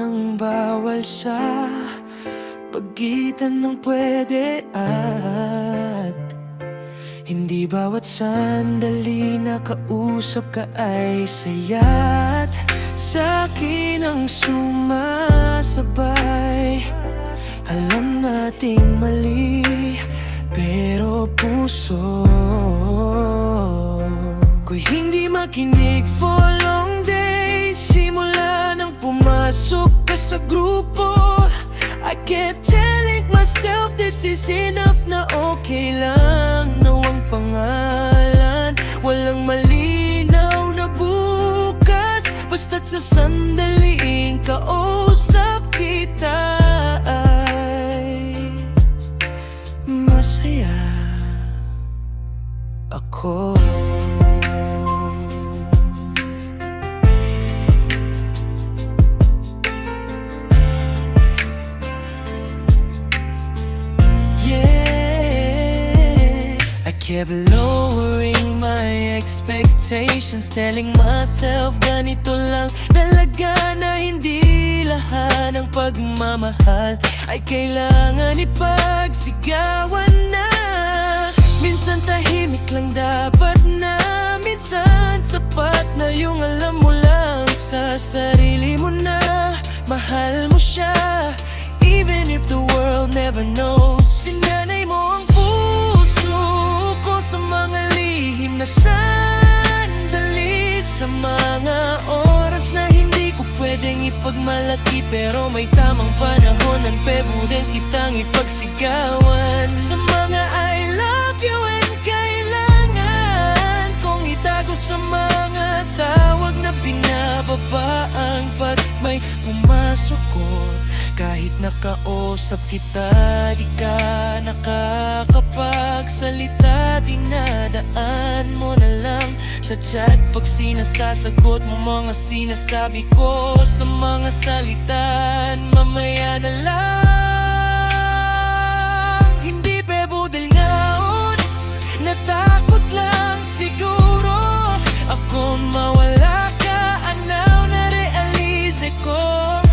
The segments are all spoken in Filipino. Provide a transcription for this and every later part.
bang bawal sa pagitan ng pwede at hindi bawat sandali na kausap ka ay saya't sa'kin ang sumasabay. Alam nating mali, pero puso ko'y hindi makinig for long days. Simula nang pumasok ka sa grupo, I kept telling myself this is enough, na okay lang na ang pangalan. Walang malinaw na bukas, basta't sa sandaling kausap kita ay masaya ako. Kept lowering my expectations, telling myself ganito lang talaga, na hindi lahat ng pagmamahal ay kailangan ipagsigawan na. Minsan tahimik lang dapat na, minsan sapat na yung alam mo lang sa sarili mo na mahal mo siya, even if the world never knows. Sinanay mo ang sa mga lihim na sandali, sa mga oras na hindi ko pwedeng ipagmalaki, pero may tamang panahon ng pwede kitang ipagsigawan. Sa mga I love you and kailangan kong itago, sa mga tawag na pinababaang pag may pumasok ko. Kahit nakausap kita, di ka nakakapagsalita, dinadaan mo na lang sa chat pag sinasasagot mo mga sinasabi ko sa mga salitan. Mamaya na lang, hindi pebudel ngaon, natakot lang siguro akong mawala ka. Anaw na realize ko,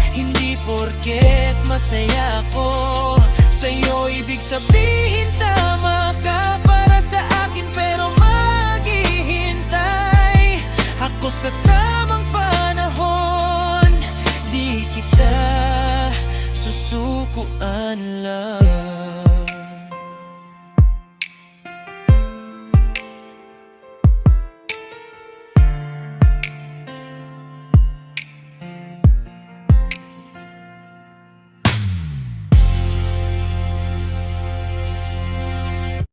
hindi porket masaya ako sa'yo ibig sabihin tama ka para sa akin, pero maghihintay ako sa tamang panahon. Di kita susukuan lang.